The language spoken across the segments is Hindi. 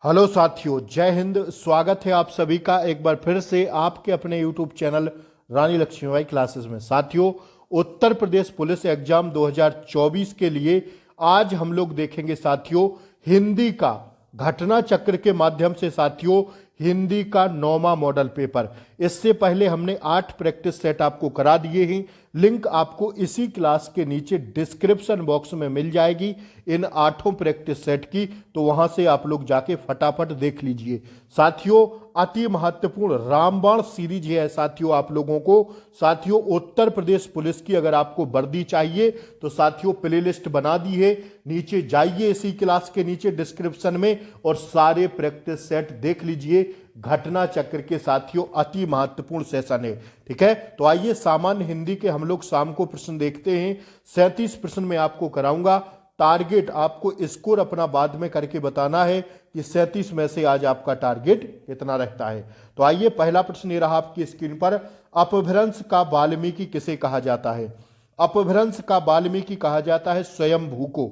हेलो साथियों, जय हिंद। स्वागत है आप सभी का एक बार फिर से आपके अपने यूट्यूब चैनल रानी लक्ष्मीबाई क्लासेस में। साथियों, उत्तर प्रदेश पुलिस एग्जाम 2024 के लिए आज हम लोग देखेंगे साथियों हिंदी का घटना चक्र के माध्यम से। साथियों, हिंदी का 9वां मॉडल पेपर। इससे पहले हमने 8 प्रैक्टिस सेट आपको करा दिए हैं। लिंक आपको इसी क्लास के नीचे डिस्क्रिप्शन बॉक्स में मिल जाएगी इन 8 प्रैक्टिस सेट की, तो वहां से आप लोग जाके फटाफट देख लीजिए। साथियों, अति महत्वपूर्ण रामबाण सीरीज है साथियों आप लोगों को। साथियों, उत्तर प्रदेश पुलिस की अगर आपको वर्दी चाहिए तो साथियों प्लेलिस्ट बना दी है, नीचे जाइए इसी क्लास के नीचे डिस्क्रिप्शन में और सारे प्रैक्टिस सेट देख लीजिए। घटना चक्र के साथियों अति महत्वपूर्ण सेशन है। ठीक है, तो आइए सामान्य हिंदी के हम लोग शाम को प्रश्न देखते हैं। 37 प्रश्न में आपको कराऊंगा। टारगेट आपको स्कोर अपना बाद में करके बताना है कि 37 में से आज आपका टारगेट कितना रहता है। तो आइए, पहला प्रश्न ये रहा आपकी स्क्रीन पर। अपभ्रंश का वाल्मीकि किसे कहा जाता है? अपभ्रंश का वाल्मीकि कहा जाता है स्वयंभू को।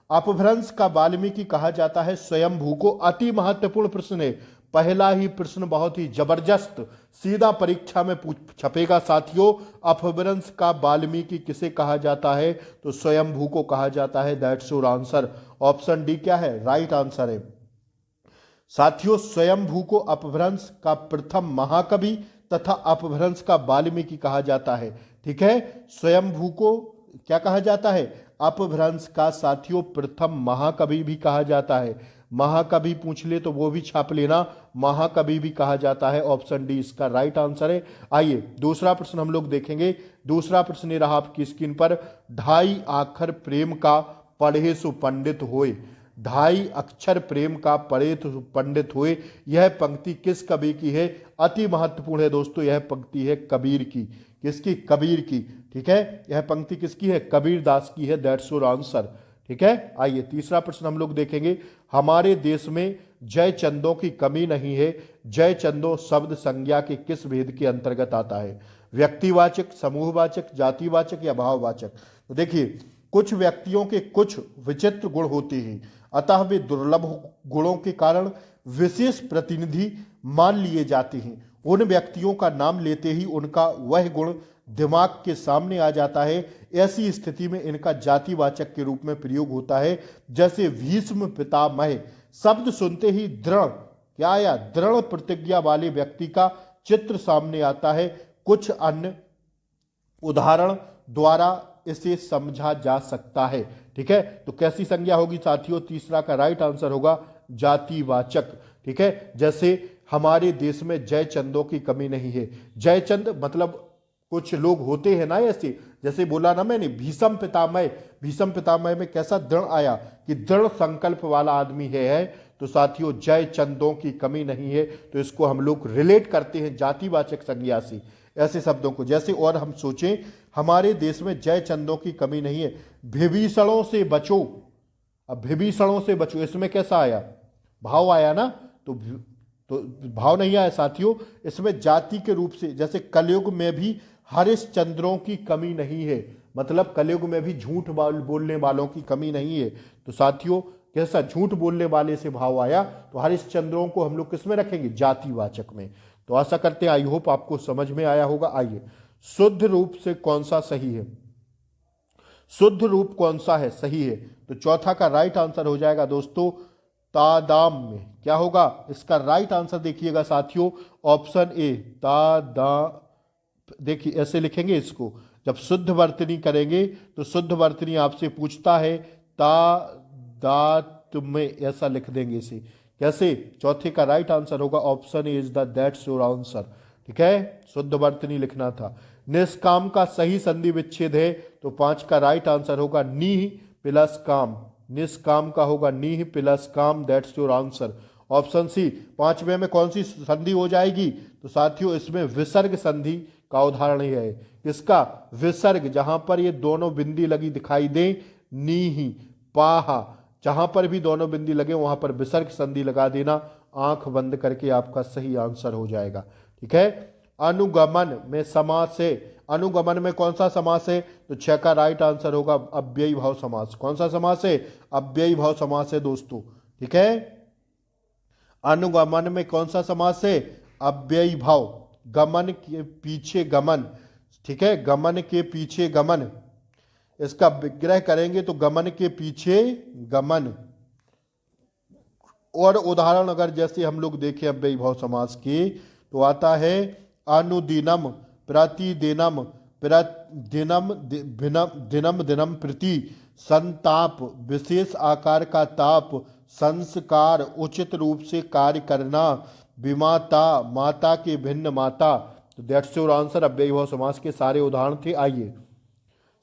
अपभ्रंश का वाल्मीकि कहा जाता है स्वयंभू को। अति महत्वपूर्ण प्रश्न है। पहला ही प्रश्न बहुत ही जबरदस्त सीधा परीक्षा में छपेगा साथियों। अपभ्रंश का वाल्मीकि किसे कहा जाता है? तो स्वयंभू को कहा जाता है। That's your answer. Option D क्या है? राइट आंसर है साथियों। स्वयंभू को अपभ्रंश का प्रथम महाकवि तथा अपभ्रंश का वाल्मीकि कहा जाता है। ठीक है, स्वयंभू को क्या कहा जाता है? अपभ्रंश का साथियों प्रथम महाकवि भी कहा जाता है। महाकवि पूछ ले तो वो भी छाप लेना, महाकवि भी कहा जाता है। ऑप्शन डी इसका राइट आंसर है। आइए दूसरा प्रश्न हम लोग देखेंगे। दूसरा प्रश्न ये रहा आपकी स्क्रीन पर। ढाई आखर प्रेम का पढ़े सो पंडित होए। ढाई अक्षर प्रेम का पढ़े तो पंडित हुए, यह पंक्ति किस कवि की है? अति महत्वपूर्ण है दोस्तों, यह पंक्ति है कबीर की। किसकी? कबीर की। ठीक है, यह पंक्ति किसकी है? कबीर दास की है। That's your answer. ठीक है, आइए तीसरा प्रश्न हम लोग देखेंगे। हमारे देश में जय चंदों की कमी नहीं है। जय चंदो शब्द संज्ञा के किस भेद के अंतर्गत आता है? व्यक्तिवाचक, समूहवाचक, जातिवाचक या भाववाचक? तो देखिए, कुछ व्यक्तियों के कुछ विचित्र गुण होते हैं, अतः वे दुर्लभ गुणों के कारण विशेष प्रतिनिधि मान लिए जाते हैं। उन व्यक्तियों का नाम लेते ही उनका वह गुण दिमाग के सामने आ जाता है। ऐसी स्थिति में इनका जातिवाचक के रूप में प्रयोग होता है। जैसे भीष्म पितामह शब्द सुनते ही दृढ़ क्या आया? दृढ़ प्रतिज्ञा वाले व्यक्ति का चित्र सामने आता है। कुछ अन्य उदाहरण द्वारा इसे समझा जा सकता है। ठीक है, तो कैसी संज्ञा होगी साथियों? तीसरा का राइट आंसर होगा जातिवाचक। ठीक है, जैसे हमारे देश में जय चंदों की कमी नहीं है। जयचंद मतलब कुछ लोग होते हैं ना ऐसे, जैसे बोला ना मैंने भीष्म पितामह। भीष्म पितामह में कैसा दृढ़ आया कि दृढ़ संकल्प वाला आदमी है। तो साथियों जय चंदों की कमी नहीं है, तो इसको हम लोग रिलेट करते हैं जातिवाचक संज्ञा से ऐसे शब्दों को। जैसे और हम सोचें, हमारे देश में जय चंदों की कमी नहीं है, विभीषणों से बचो। अब विभीषणों से बचो, इसमें कैसा आया? भाव आया ना। तो भाव नहीं आया साथियों, इसमें जाति के रूप से। जैसे कलयुग में भी हरिश्चंद्रों की कमी नहीं है, मतलब कलयुग में भी झूठ बोलने वालों की कमी नहीं है। तो साथियों कैसा? झूठ बोलने वाले से भाव आया, तो हरिश्चंद्रों को हम लोग किस में रखेंगे? जातिवाचक में। तो आशा करते हैं आई होप आपको समझ में आया होगा। आइए, शुद्ध रूप से कौन सा सही है? शुद्ध रूप कौन सा है सही है? तो चौथा का राइट आंसर हो जाएगा दोस्तों तादाम में। क्या होगा इसका राइट आंसर? देखिएगा साथियों, ऑप्शन ए तादा। देखिए ऐसे लिखेंगे इसको। जब शुद्ध वर्तनी करेंगे तो शुद्ध वर्तनी आपसे पूछता है ता दात में, ऐसा लिख देंगे इसे। कैसे? चौथे का राइट आंसर होगा option A is the that's your answer. ठीक है, शुद्ध वर्तनी लिखना था। निष्काम का सही संधि विच्छेद है, तो 5 का राइट आंसर होगा नीह प्लस काम। निष्काम का होगा नीह प्लस काम। That's your answer. Option C. 5वें में कौन सी संधि हो जाएगी? तो साथियों इसमें विसर्ग संधि का उदाहरण ही है। किसका? विसर्ग, जहां पर ये दोनों बिंदी लगी दिखाई दे, नीही पाहा, जहां पर भी दोनों बिंदी लगे वहां पर विसर्ग संधि लगा देना। आंख बंद करके आपका सही आंसर हो जाएगा। ठीक है, अनुगमन में समास है। अनुगमन में कौन सा समास है? तो 6 का राइट आंसर होगा अव्ययी भाव समास। कौन सा समास है? अव्ययी भाव समास है दोस्तों। ठीक है, अनुगमन में कौन सा समास है? अव्ययी भाव। गमन के पीछे गमन, ठीक है, गमन के पीछे गमन, इसका विग्रह करेंगे तो गमन के पीछे गमन। और उदाहरण अगर जैसे हम लोग देखें अव्ययी भाव समास के तो आता है अनुदिनम, प्रतिदिनम, दिनम दिनम दिनम प्रति, संताप, विशेष आकार का ताप, संस्कार, उचित रूप से कार्य करना, विमाता, माता के भिन्न माता। तो दैट्स योर आंसर। अव्ययी भाव समास के सारे उदाहरण थे। आइए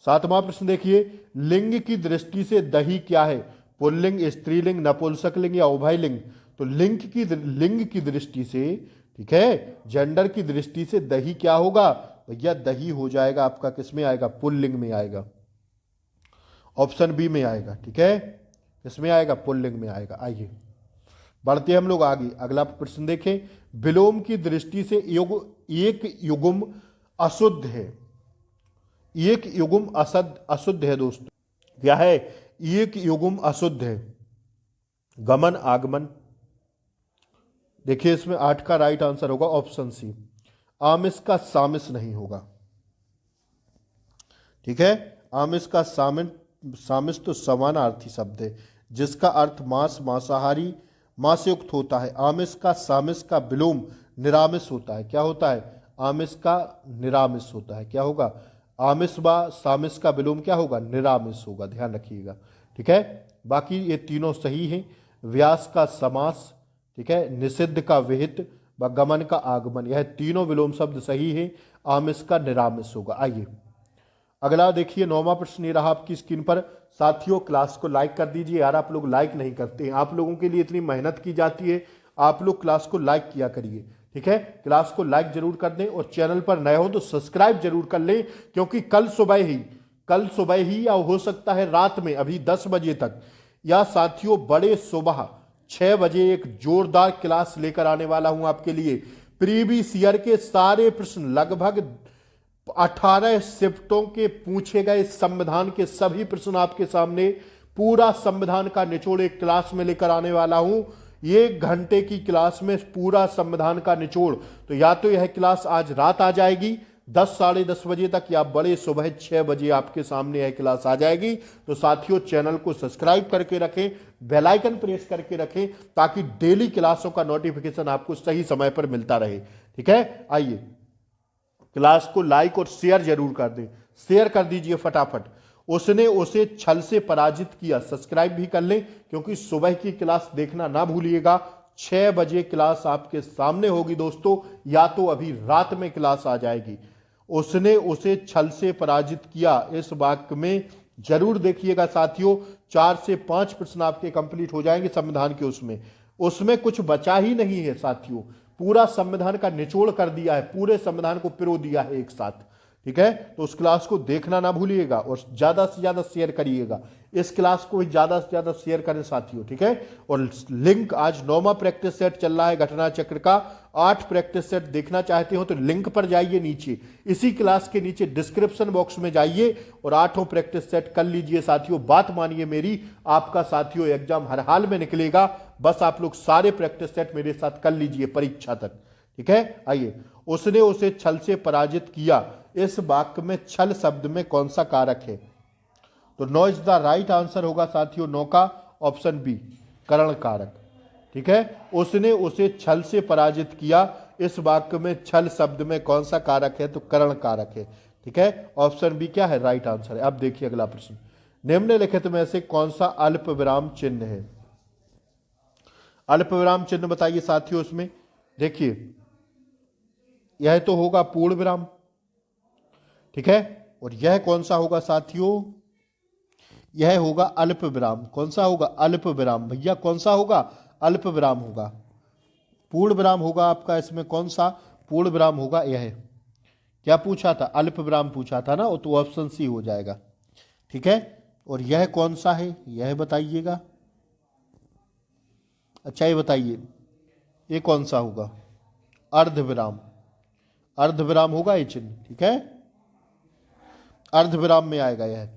7वां प्रश्न देखिए, लिंग की दृष्टि से दही क्या है? पुल्लिंग, स्त्रीलिंग, नपुंसकलिंग या उभयलिंग? तो लिंग की दृष्टि से, ठीक है, जेंडर की दृष्टि से दही क्या होगा? भैया दही हो जाएगा आपका, किस में आएगा? पुल्लिंग में आएगा, ऑप्शन बी में आएगा, ठीक है, किसमें आएगा? पुल्लिंग में आएगा। आइए बढ़ते हम लोग आगे, अगला प्रश्न देखें, विलोम की दृष्टि से एक युग्म अशुद्ध है। एक युग्म अशुद्ध है दोस्तों, क्या है? एक युग्म अशुद्ध है। गमन, आगमन। देखिए इसमें 8 का राइट आंसर होगा ऑप्शन सी, आमिष का सामिस नहीं होगा, ठीक है। आमिष का सामिस तो समानार्थी शब्द है जिसका अर्थ मांस, मांसाहारी, मांस से युक्त होता है। आमिष का सामिस का विलोम निरामिष होता है। क्या होता है? आमिष का निरामिष होता है। क्या होगा? आमिष व सामिस का विलोम क्या होगा? निरामिष होगा, ध्यान रखिएगा, ठीक है। बाकी ये तीनों सही हैं। व्यास का समास, ठीक है, निषिद्ध का विहित व गमन का आगमन, यह तीनों विलोम शब्द सही है। आमिष का निरामिष होगा। आइए अगला देखिए, 9वां प्रश्न ये रहा आपकी स्क्रीन पर। साथियों क्लास को लाइक कर दीजिए यार, आप लोग लाइक नहीं करते हैं। आप लोगों के लिए इतनी मेहनत की जाती है, आप लोग क्लास को लाइक किया करिए, ठीक है। क्लास को लाइक जरूर कर दें और चैनल पर नए हो तो सब्सक्राइब जरूर कर लें, क्योंकि कल सुबह ही या हो सकता है रात में अभी 10 बजे तक, या साथियों बड़े सुबह 6 बजे एक जोरदार क्लास लेकर आने वाला हूं आपके लिए। प्रीवियस ईयर के सारे प्रश्न, लगभग 18 शिफ्टों के पूछे गए संविधान के सभी प्रश्न आपके सामने, पूरा संविधान का निचोड़ एक क्लास में लेकर आने वाला हूं। 1 घंटे की क्लास में पूरा संविधान का निचोड़। तो या तो यह क्लास आज रात आ जाएगी 10 साढ़े 10 बजे तक, या बड़े सुबह 6 बजे आपके सामने यह क्लास आ जाएगी। तो साथियों चैनल को सब्सक्राइब करके रखें, बेल आइकन प्रेस करके रखें, ताकि डेली क्लासों का नोटिफिकेशन आपको सही समय पर मिलता रहे, ठीक है। आइए क्लास को लाइक और शेयर जरूर कर दें, शेयर कर दीजिए फटाफट। उसने उसे छल से पराजित किया, सब्सक्राइब भी कर लें, क्योंकि सुबह की क्लास देखना ना भूलिएगा। 6 बजे क्लास आपके सामने होगी दोस्तों, या तो अभी रात में क्लास आ जाएगी। उसने उसे छल से पराजित किया, इस वाक्य में जरूर देखिएगा साथियों। 4 से 5 प्रश्न आपके कंप्लीट हो जाएंगे संविधान के। उसमें कुछ बचा ही नहीं है साथियों, पूरा संविधान का निचोड़ कर दिया है, पूरे संविधान को पिरो दिया है एक साथ, ठीक है। तो उस क्लास को देखना ना भूलिएगा और ज्यादा से ज्यादा शेयर करिएगा। इस क्लास को भी ज्यादा से ज्यादा शेयर करें साथियों, ठीक है। और लिंक, आज 9वां प्रैक्टिस सेट चल रहा है घटना चक्र का। 8 प्रैक्टिस सेट देखना चाहते हो तो लिंक पर जाइए, नीचे इसी क्लास के नीचे डिस्क्रिप्शन बॉक्स में जाइए और 8 प्रैक्टिस सेट कर लीजिए साथियों। बात मानिए मेरी, आपका साथियों एग्जाम हर हाल में निकलेगा। बस आप लोग सारे प्रैक्टिस सेट मेरे साथ कर लीजिए परीक्षा तक, ठीक है। आइए, उसने उसे छल से पराजित किया, इस वाक्य में छल शब्द में कौन सा कारक है? तो 9 इज द राइट आंसर होगा साथियों, 9 का ऑप्शन बी, करण कारक, ठीक है। उसने उसे छल से पराजित किया, इस वाक्य में छल शब्द में कौन सा कारक है? तो करण कारक है, ठीक है। ऑप्शन बी क्या है? राइट आंसर है। अब देखिए अगला प्रश्न, निम्नलिखित में से कौन सा अल्प विराम चिन्ह है? अल्प विराम चिन्ह बताइए साथियों। उसमें देखिए यह तो होगा पूर्ण विराम, ठीक है, और यह कौन सा होगा साथियों? यह होगा अल्प विराम। कौन सा होगा? अल्प विराम। भैया कौन सा होगा? अल्प विराम होगा। पूर्ण विराम होगा आपका इसमें कौन सा? पूर्ण विराम होगा। यह क्या पूछा था? अल्प विराम पूछा था ना, तो ऑप्शन सी हो जाएगा, ठीक है। और यह कौन सा है? यह बताइएगा। अच्छा ये बताइए, ये कौन सा होगा? अर्ध विराम। अर्ध विराम होगा ये चिन्ह, ठीक है, अर्ध विराम में आएगा यह।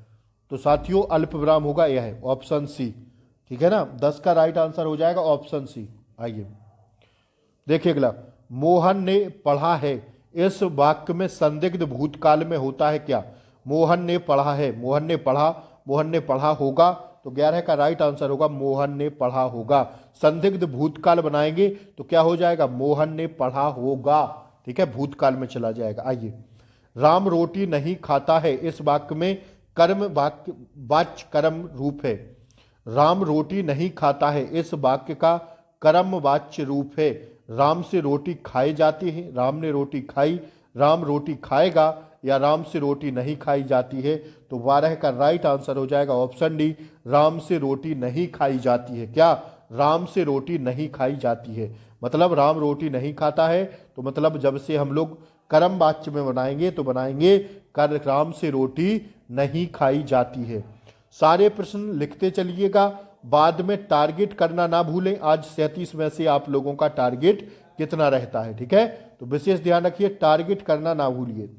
तो साथियों अल्प विराम होगा यह, ऑप्शन सी, ठीक है ना। 10 का राइट आंसर हो जाएगा ऑप्शन सी। आइए देखिए अगला, मोहन ने पढ़ा है, इस वाक्य में संदिग्ध भूतकाल में होता है क्या? मोहन ने पढ़ा है, मोहन ने पढ़ा, मोहन ने पढ़ा होगा, तो 11 का राइट आंसर होगा मोहन ने पढ़ा होगा। संदिग्ध भूतकाल बनाएंगे तो क्या हो जाएगा? मोहन ने पढ़ा होगा, ठीक है, भूतकाल में चला जाएगा। आइए, राम रोटी नहीं खाता है, इस वाक्य में कर्म वाक्य वाच्य कर्म रूप है। राम रोटी नहीं खाता है, इस वाक्य का कर्म वाच्य रूप है। राम से रोटी खाई जाती है, राम ने रोटी खाई, राम रोटी खाएगा, या राम से रोटी नहीं खाई जाती है। तो 12 का राइट आंसर हो जाएगा ऑप्शन डी, राम से रोटी नहीं खाई जाती है। क्या? राम से रोटी नहीं खाई जाती है, मतलब राम रोटी नहीं खाता है, तो मतलब जब से हम लोग कर्म वाच्य में बनाएंगे तो बनाएंगे कर राम से रोटी नहीं खाई जाती है। सारे प्रश्न लिखते चलिएगा, बाद में टारगेट करना ना भूलें। आज 37 में से आप लोगों का टारगेट कितना रहता है, ठीक है, तो विशेष ध्यान रखिए, टारगेट करना ना भूलिए।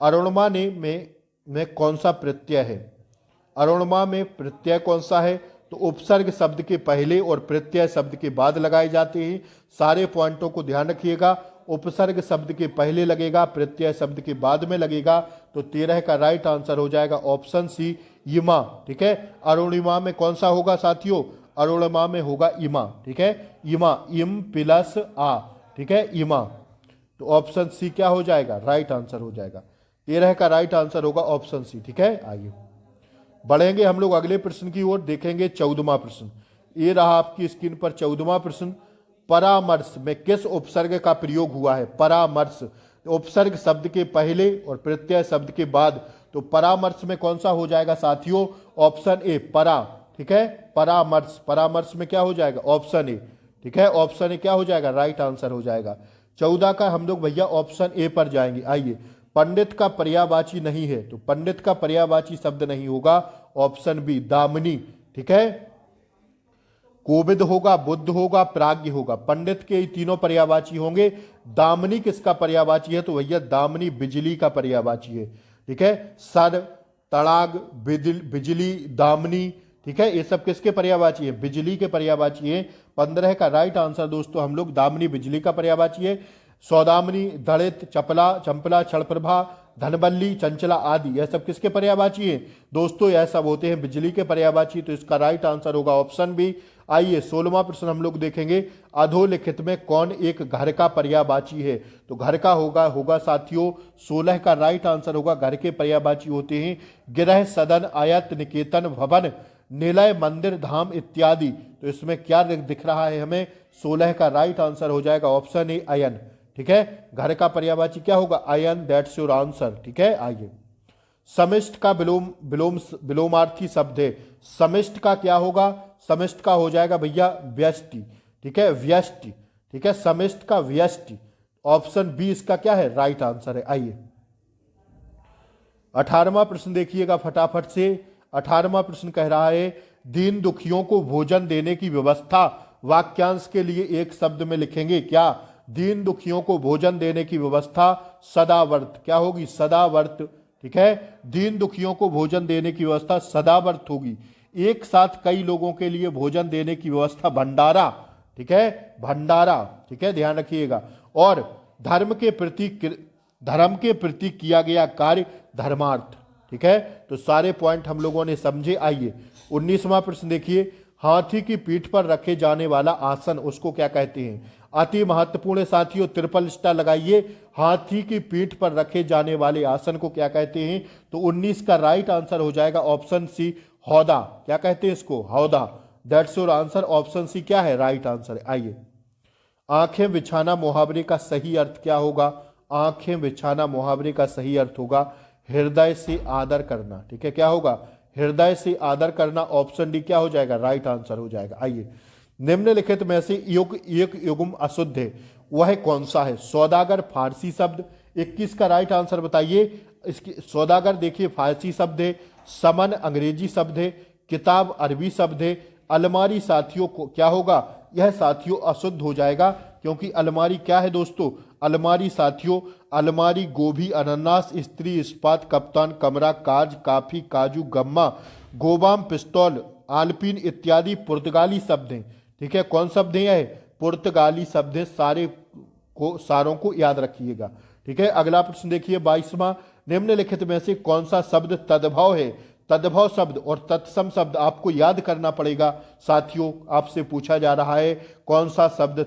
अरुणमा ने में कौन सा प्रत्यय है? अरुणमा में प्रत्यय कौन सा है? तो उपसर्ग शब्द के पहले और प्रत्यय शब्द के बाद लगाए जाते हैं। सारे पॉइंटों को ध्यान रखिएगा, उपसर्ग शब्द के पहले लगेगा, प्रत्यय शब्द के बाद में लगेगा। तो 13 का राइट आंसर हो जाएगा ऑप्शन सी, इमा, ठीक है। अरुणिमा में कौन सा होगा साथियों? अरुणिमा में होगा इमा, ठीक है, इमा, इम प्लस आ, ठीक है, इमा। तो ऑप्शन सी क्या हो जाएगा? राइट आंसर हो जाएगा। 13 का राइट आंसर होगा ऑप्शन सी, ठीक है। आइए बढ़ेंगे हम लोग अगले प्रश्न की ओर, देखेंगे 14वां प्रश्न। ये रहा आपकी स्क्रीन पर 14वां प्रश्न। परामर्श में किस उपसर्ग का प्रयोग हुआ है? परामर्श, उपसर्ग शब्द के पहले और प्रत्यय शब्द के बाद। तो परामर्श में कौन सा हो जाएगा साथियों? ऑप्शन ए, परा, ठीक है, परामर्श। परामर्श में क्या हो जाएगा? ऑप्शन ए, ठीक है, ऑप्शन ए क्या हो जाएगा? राइट आंसर हो जाएगा। 14 का हम लोग भैया ऑप्शन ए पर जाएंगे। आइए, पंडित का पर्यायवाची नहीं है, तो पंडित का पर्यायवाची शब्द नहीं होगा, ऑप्शन बी, दामिनी, ठीक है। कोविद होगा, बुद्ध होगा, प्राज्ञ होगा, पंडित के तीनों पर्यायवाची होंगे। दामिनी किसका पर्यायवाची है? तो भैया दामिनी बिजली का पर्यायवाची है, ठीक है। सर, तड़ाग, बिजली, दामिनी, ठीक है, ये सब किसके पर्यायवाची है? बिजली के पर्यायवाची है। 15 का राइट आंसर दोस्तों हम लोग, दामिनी बिजली का पर्यायवाची है। सौदामिनी, दलित, चपला, चंपला, क्षणप्रभा, धनबल्ली, चंचला आदि, यह सब किसके पर्यायवाची है दोस्तों? यह सब होते हैं बिजली के पर्यायवाची। तो इसका राइट आंसर होगा ऑप्शन बी। आइए 16वां प्रश्न हम लोग देखेंगे। अधोलिखित में कौन एक घर का पर्यायवाची है? तो घर का होगा साथियों 16 का राइट आंसर होगा, घर के पर्यायवाची होते हैं गृह, सदन, आयत, निकेतन, भवन, निलय, मंदिर, धाम इत्यादि। तो इसमें क्या दिख रहा है हमें? 16 का राइट आंसर हो जाएगा ऑप्शन ए, अयन, ठीक है। घर का पर्यायवाची क्या होगा? अयन, दैट्स योर आंसर, ठीक है। आइए, समिष्ट का विलोमार्थी शब्द है, समिष्ट का क्या होगा? समिष्ट का हो जाएगा भैया व्यष्टि, ठीक है, व्यष्टि, ठीक है, समिष्ट का व्यष्टि। ऑप्शन बी इसका क्या है? राइट आंसर है। आइए 18वां प्रश्न देखिएगा फटाफट से। 18वां प्रश्न कह रहा है, दीन दुखियों को भोजन देने की व्यवस्था, वाक्यांश के लिए एक शब्द में लिखेंगे क्या? दीन दुखियों को भोजन देने की व्यवस्था सदावर्त, क्या होगी? सदावर्त, ठीक है। दीन दुखियों को भोजन देने की व्यवस्था सदावर्त होगी। एक साथ कई लोगों के लिए भोजन देने की व्यवस्था भंडारा, ठीक है, भंडारा, ठीक है, ध्यान रखिएगा। और धर्म के प्रति किया गया कार्य धर्मार्थ, ठीक है। तो सारे पॉइंट हम लोगों ने समझे। आइए 19वां प्रश्न देखिए। हाथी की पीठ पर रखे जाने वाला आसन, उसको क्या कहते हैं? अति महत्वपूर्ण है साथियों, ट्रिपल स्टार लगाइए। हाथी की पीठ पर रखे जाने वाले आसन को क्या कहते हैं? तो 19 का राइट आंसर हो जाएगा ऑप्शन सी, हौदा, क्या कहते हैं इसको? हौदा, that's your answer, option C क्या है? राइट आंसर है। आइए, आंखें बिछाना मुहावरे का सही अर्थ क्या होगा? आंखें बिछाना मुहावरे का सही अर्थ होगा हृदय से आदर करना, ठीक है, क्या होगा? हृदय से आदर करना। ऑप्शन डी क्या हो जाएगा? राइट आंसर हो जाएगा। आइए, निम्नलिखित में से एक युग्म अशुद्ध है, वह कौन सा है? सौदागर फारसी शब्द, 21 का राइट आंसर बताइए। इसकी सौदागर देखिए फारसी शब्द है, समन अंग्रेजी शब्द है, किताब अरबी शब्द है। अलमारी साथियों को क्या होगा? यह साथियों अशुद्ध हो जाएगा, क्योंकि अलमारी क्या है दोस्तों? अलमारी साथियों, अलमारी गोभी, अनानास, स्त्री, इस्पात, कप्तान, कमरा, काज, काफी, काजू, गम्मा, गोबाम, पिस्तौल, आलपीन इत्यादि पुर्तगाली शब्द हैं, ठीक है। कौन शब्द है? यह पुर्तगाली शब्द है। सारे को सारों को याद रखिएगा। ठीक है, अगला प्रश्न देखिए 22वां, निम्नलिखित में से कौन सा शब्द तद्भव है? तद्भव शब्द और तत्सम शब्द आपको याद करना पड़ेगा साथियों, आपसे पूछा जा रहा है कौन सा शब्द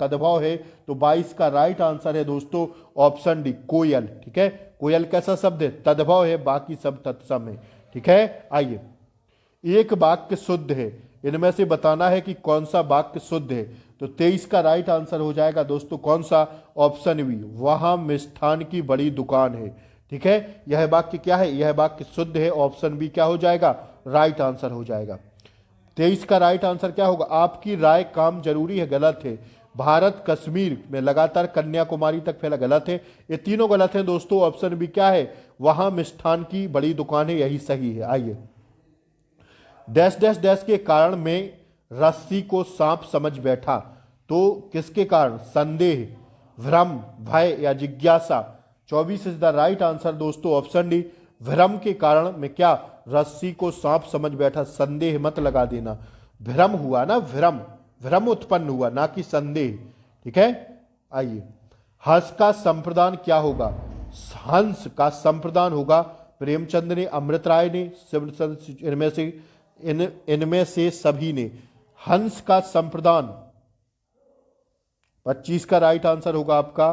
तद्भव है। तो 22 का राइट आंसर है दोस्तों ऑप्शन डी, कोयल। ठीक है, कोयल कैसा शब्द है? तद्भव है, बाकी सब तत्सम है। ठीक है, आइए, एक वाक्य शुद्ध है, इनमें से बताना है कि कौन सा वाक्य शुद्ध है। तो 23 का राइट आंसर हो जाएगा दोस्तों कौन सा? ऑप्शन बी, वहां मिष्ठान की बड़ी दुकान है। ठीक है, यह वाक्य क्या है? यह वाक्य शुद्ध है, ऑप्शन बी क्या हो जाएगा? राइट आंसर हो जाएगा। 23 का राइट आंसर क्या होगा? आपकी राय काम जरूरी है, गलत है। भारत कश्मीर में लगातार कन्याकुमारी तक फैला, गलत है। ये तीनों गलत है दोस्तों, ऑप्शन बी क्या है? वहां मिष्ठान की बड़ी दुकान है, यही सही है। आइए, डैश डैश डैश के कारण में रस्सी को सांप समझ बैठा, तो किसके कारण? संदेह, भ्रम, भय या जिज्ञासा। 24 इज द राइट आंसर दोस्तों, ऑप्शन डी, भ्रम के कारण में क्या रस्सी को सांप समझ बैठा। संदेह मत लगा देना, भ्रम हुआ ना, भ्रम, भ्रम उत्पन्न हुआ, ना कि संदेह। ठीक है, आइए, हंस का संप्रदान क्या होगा? हंस का संप्रदान होगा, प्रेमचंद ने, अमृत राय ने, इनमें से सभी ने। हंस का संप्रदान 25 का राइट आंसर होगा आपका,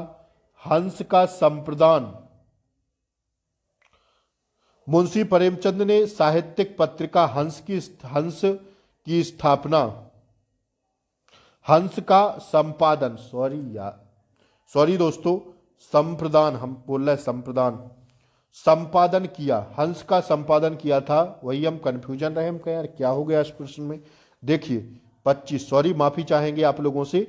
हंस का संप्रदान। मुंशी प्रेमचंद ने साहित्यिक पत्रिका हंस की स्थापना, हंस का संपादन, सॉरी दोस्तों, संप्रदान हम बोल रहे हैं, संप्रदान, संपादन किया, हंस का संपादन किया था, वही हम कंफ्यूजन रहे, हम कहें यार क्या हो गया इस प्रश्न में। देखिए 25, सॉरी माफी चाहेंगे आप लोगों से,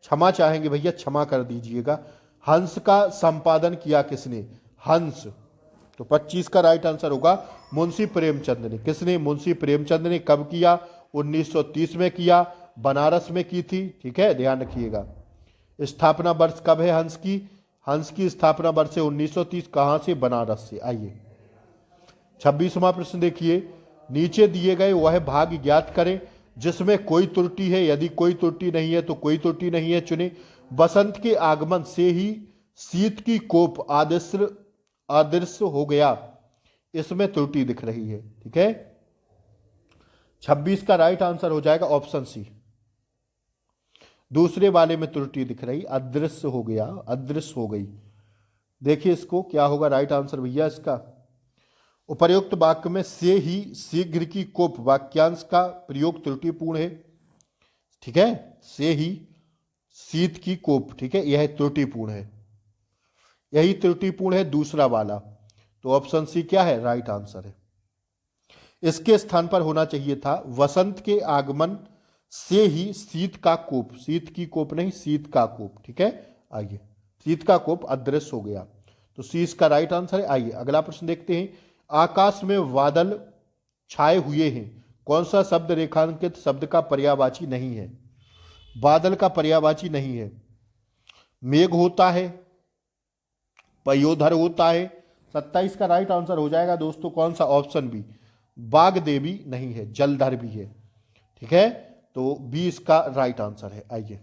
क्षमा चाहेंगे भैया, क्षमा कर दीजिएगा। हंस का संपादन किया किसने? हंस। तो 25 का राइट आंसर होगा मुंशी प्रेमचंद ने। किसने? मुंशी प्रेमचंद ने। कब किया? 1930 में किया, बनारस में की थी। ठीक है, ध्यान रखिएगा। स्थापना वर्ष कब है हंस की? हंस की स्थापना वर्ष है 1930। कहां से? बनारस से। आइए 26वां प्रश्न देखिए, नीचे दिए गए वह भाग ज्ञात करें जिसमें कोई त्रुटि है, यदि कोई त्रुटि नहीं है तो कोई त्रुटि नहीं है चुने। बसंत के आगमन से ही शीत की कोप अदृश्य हो गया, इसमें त्रुटि दिख रही है। ठीक है, 26 का राइट आंसर हो जाएगा ऑप्शन सी, दूसरे वाले में त्रुटि दिख रही, अदृश्य हो गया, अदृश्य हो गई। देखिए इसको क्या होगा राइट आंसर भैया इसका? उपर्युक्त वाक्य में से ही शीघ्र की कोप वाक्यांश का प्रयोग त्रुटिपूर्ण है। ठीक है, से ही शीत की कोप, ठीक है, यह त्रुटिपूर्ण है, यही त्रुटिपूर्ण है दूसरा वाला। तो ऑप्शन सी क्या है? राइट आंसर है। इसके स्थान पर होना चाहिए था वसंत के आगमन से ही शीत का कोप, शीत की कोप नहीं, शीत का कोप। ठीक है, आइए, शीत का कोप अदृश्य हो गया, तो सी इसका राइट आंसर है। आइए अगला प्रश्न देखते हैं, आकाश में बादल छाए हुए हैं, कौन सा शब्द रेखांकित शब्द का पर्यायवाची नहीं है? बादल का पर्यायवाची नहीं है। मेघ होता है, पयोधर होता है। 27 का राइट आंसर हो जाएगा दोस्तों कौन सा? ऑप्शन बी, बाग देवी नहीं है, जलधर भी है। ठीक है, तो 20 का राइट आंसर है। आइए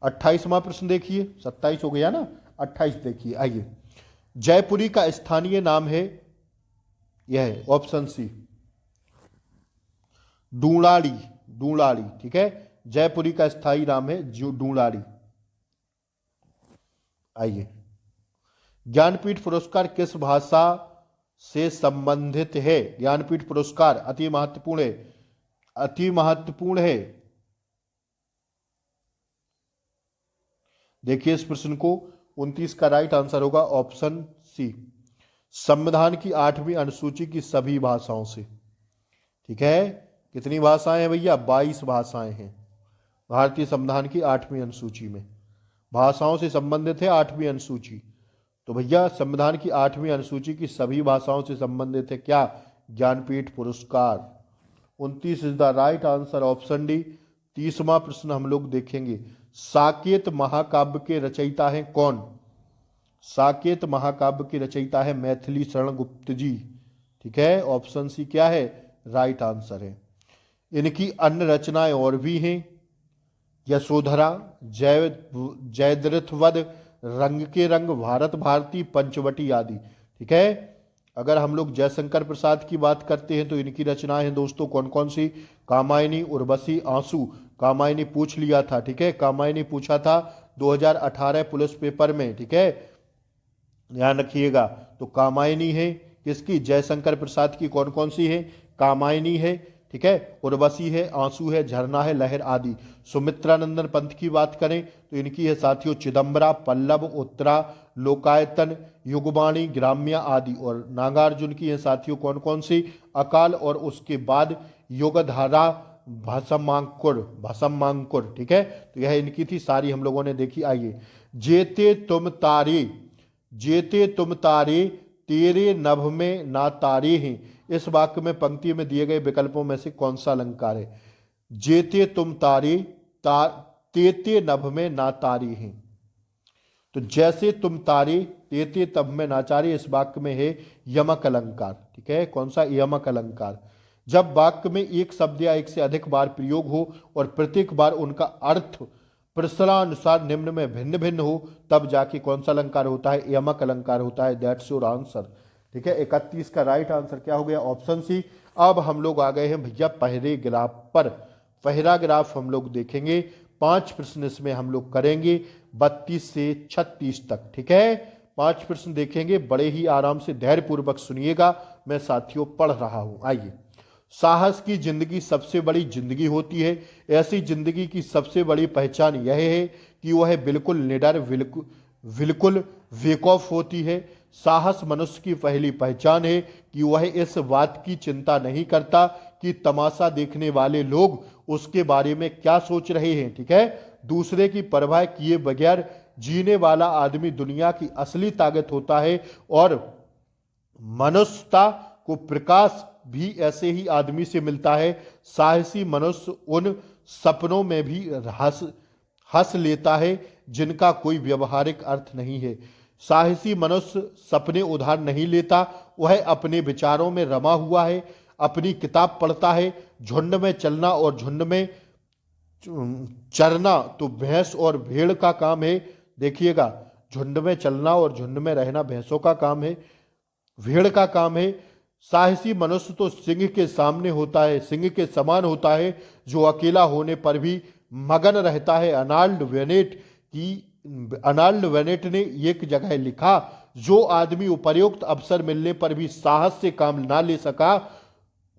28वां प्रश्न देखिए, 27 हो गया ना, 28 देखिए। आइए, जयपुरी का स्थानीय नाम है, यह है ऑप्शन सी, डूंडाड़ी, डूंडाड़ी। ठीक है, जयपुरी का स्थायी नाम है डूंडाड़ी। आइए, ज्ञानपीठ पुरस्कार किस भाषा से संबंधित है? ज्ञानपीठ पुरस्कार अति महत्वपूर्ण है, अति महत्वपूर्ण है। देखिए इस प्रश्न को, 29 का राइट आंसर होगा ऑप्शन सी, संविधान की 8वीं अनुसूची की सभी भाषाओं से। ठीक है, कितनी भाषाएं हैं भैया? 22 भाषाएं हैं भारतीय संविधान की 8वीं अनुसूची में, भाषाओं से संबंधित है 8वीं अनुसूची। तो भैया संविधान की 8वीं अनुसूची की सभी भाषाओं से संबंधित है क्या? ज्ञानपीठ पुरस्कार। 29 is the right answer, option D. 30वां प्रश्न हम लोग देखेंगे, साकेत महाकाव्य के रचयिता हैं कौन? साकेत महाकाव्य के रचयिता है मैथिली शरण गुप्त जी। ठीक है, ऑप्शन सी क्या है? राइट आंसर है। इनकी अन्य रचनाएं और भी हैं, यशोधरा, जय जयद्रथवध, रंग के रंग, भारत भारती, पंचवटी आदि। ठीक है। अगर हम लोग जयशंकर प्रसाद की बात करते हैं तो इनकी रचनाएं हैं दोस्तों कौन कौन सी? कामायनी, उर्वशी, आंसू। कामायनी पूछ लिया था। ठीक है, कामायनी पूछा था 2018 पुलिस पेपर में। ठीक है, ध्यान रखिएगा। तो कामायनी है किसकी? जयशंकर प्रसाद की। कौन कौन सी है? कामायनी है, ठीक है, उर्वशी है, आंसू है, झरना है, लहर आदि। सुमित्रानंदन पंत की बात करें तो इनकी है साथियों चिदम्बरा, पल्लव, उत्तरा, लोकायतन, युगवाणी, ग्राम्या आदि। और नागार्जुन की है साथियों कौन कौन सी? अकाल और उसके बाद युगधारा, भसमांकुर, भसमांकुर। ठीक है, तो यह इनकी थी, सारी हम लोगों ने देखी। आइए, जेते तुम तारे, जेते तुम तारे, तेरे नभ में ना तारे हैं। इस वाक्य में पंक्ति में दिए गए विकल्पों में से कौन सा अलंकार है? जेते तुम तारे, तेते नभ में ना तारे हैं। तो जैसे तुम तारे, तेते तब में नाचारे, इस वाक्य में है यमक अलंकार। ठीक है, कौन सा? यमक अलंकार। जब वाक्य में एक शब्द या एक से अधिक बार प्रयोग हो और प्रत्येक बार उनका अर्थ प्रसरानुसार निम्न में भिन्न भिन्न हो, तब जाके कौन सा अलंकार होता है? यमक अलंकार होता है। That's your answer. ठीक है, 31 का राइट आंसर क्या हो गया? Option C. अब हम लोग आ गए हैं भैया पहले ग्राफ पर। पहला ग्राफ हम लोग देखेंगे, 5 प्रश्न इसमें हम लोग करेंगे 32 से 36 तक। ठीक है, 5 प्रश्न देखेंगे, बड़े ही आराम से धैर्यपूर्वक सुनिएगा, मैं साथियों पढ़ रहा हूं। आइए, साहस की जिंदगी सबसे बड़ी जिंदगी होती है। ऐसी जिंदगी की सबसे बड़ी पहचान यह है कि वह बिल्कुल निडर, बिल्कुल बेखौफ होती है। साहस मनुष्य की पहली पहचान है कि वह इस बात की चिंता नहीं करता कि तमाशा देखने वाले लोग उसके बारे में क्या सोच रहे हैं। ठीक है, दूसरे की परवाह किए बगैर जीने वाला आदमी दुनिया की असली ताकत होता है। और मनुष्यता को प्रकाश भी ऐसे ही आदमी से मिलता है। साहसी मनुष्य उन सपनों में भी हंस हंस लेता है जिनका कोई व्यवहारिक अर्थ नहीं है। साहसी मनुष्य सपने उधार नहीं लेता, वह अपने विचारों में रमा हुआ है, अपनी किताब पढ़ता है। झुंड में चलना और झुंड में चरना तो भैंस और भेड़ का काम है। देखिएगा, झुंड में चलना और झुंड में रहना भैंसों का काम है, भेड़ का काम है। साहसी मनुष्य तो सिंह के सामने होता है, सिंह के समान होता है, जो अकेला होने पर भी मगन रहता है। अर्नाल्ड वेनेट ने एक जगह लिखा, जो आदमी उपर्युक्त अवसर मिलने पर भी साहस से काम ना ले सका,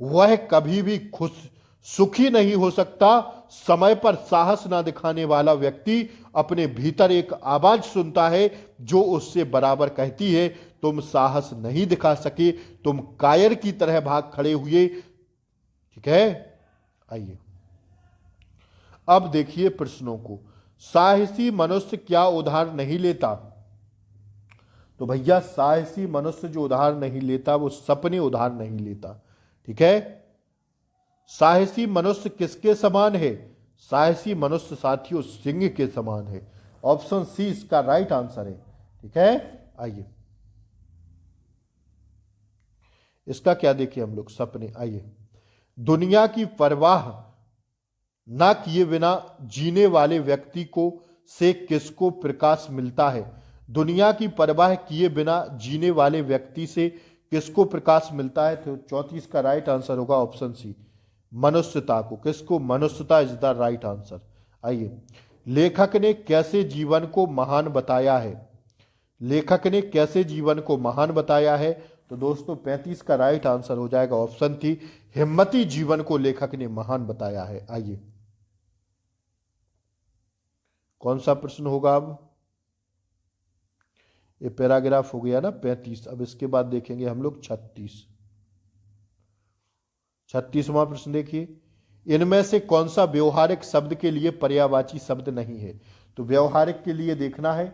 वह कभी भी खुश सुखी नहीं हो सकता। समय पर साहस ना दिखाने वाला व्यक्ति अपने भीतर एक आवाज सुनता है जो उससे बराबर कहती है, तुम साहस नहीं दिखा सके, तुम कायर की तरह भाग खड़े हुए। ठीक है, आइए अब देखिए प्रश्नों को। साहसी मनुष्य क्या उधार नहीं लेता? तो भैया साहसी मनुष्य जो उधार नहीं लेता वो सपने उधार नहीं लेता। ठीक है, साहसी मनुष्य किसके समान है? साहसी मनुष्य साथियों सिंह के समान है। ऑप्शन सी इसका राइट आंसर है। ठीक है, आइए इसका क्या देखिए हम लोग, सपने। आइए, दुनिया की परवाह ना किए बिना जीने वाले व्यक्ति को से किसको प्रकाश मिलता है? दुनिया की परवाह किए बिना जीने वाले व्यक्ति से किसको प्रकाश मिलता है? तो 34 का राइट आंसर होगा ऑप्शन सी, मनुष्यता को। किसको? मनुष्यता इज द राइट आंसर। आइए, लेखक ने कैसे जीवन को महान बताया है? लेखक ने कैसे जीवन को महान बताया है? तो दोस्तों 35 का राइट आंसर हो जाएगा ऑप्शन थी, हिम्मती जीवन को लेखक ने महान बताया है। आइए, कौन सा प्रश्न होगा अब? ये पैराग्राफ हो गया ना 35। अब इसके बाद देखेंगे हम लोग 36वां प्रश्न। देखिए, इनमें से कौन सा व्यवहारिक शब्द के लिए पर्यायवाची शब्द नहीं है? तो व्यवहारिक के लिए देखना है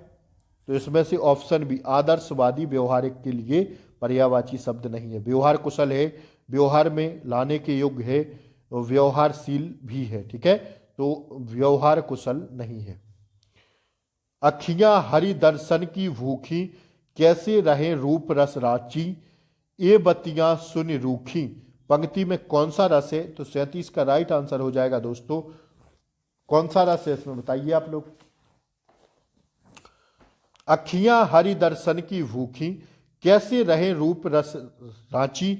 तो इसमें से ऑप्शन बी, आदर्शवादी व्यवहारिक के लिए पर्यायवाची शब्द नहीं है। व्यवहार कुशल है, व्यवहार में लाने के योग्य है, व्यवहारशील भी है। ठीक है, तो व्यवहार कुशल नहीं है। अखियां हरि दर्शन की भूखी, कैसे रहे रूप रस राची, ये बत्तियां सुन रूखी। पंक्ति में कौन सा रस है? तो 37 का राइट आंसर हो जाएगा दोस्तों, कौन सा रस है इसमें बताइए आप लोग। अखियां हरि दर्शन की भूखी, कैसे रहे रूप रस रांची,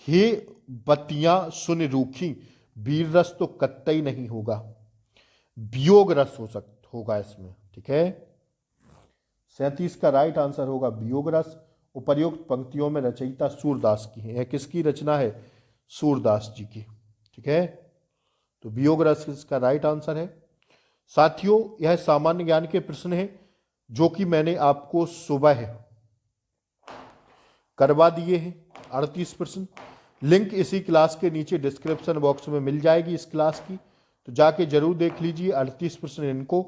हे बतियां सुन रूखी, वीर रस तो कतई नहीं होगा, वियोग रस होगा इसमें। ठीक है, 37 का राइट आंसर होगा वियोग रस। उपर्युक्त पंक्तियों में रचयिता सूरदास की है। यह किसकी रचना है? सूरदास जी की। ठीक है, तो वियोग रस इसका राइट आंसर है। साथियों, यह सामान्य ज्ञान के प्रश्न है जो कि मैंने आपको सुबह करवा दिए हैं, 38 प्रश्न। लिंक इसी क्लास के नीचे डिस्क्रिप्शन बॉक्स में मिल जाएगी इस क्लास की, तो जाके जरूर देख लीजिए 38 प्रश्न इनको।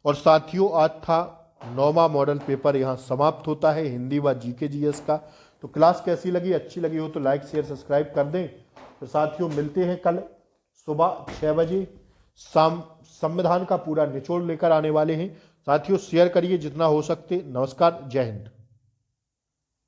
और साथियों, आज था 9वां मॉडल पेपर यहाँ समाप्त होता है, हिंदी व जीके जीएस का। तो क्लास कैसी लगी? अच्छी लगी हो तो लाइक शेयर सब्सक्राइब कर दें। तो साथियों, मिलते हैं कल सुबह 6 बजे। संविधान का पूरा निचोड़ लेकर आने वाले हैं। साथियों, शेयर करिए जितना हो सकते। नमस्कार, जय हिंद।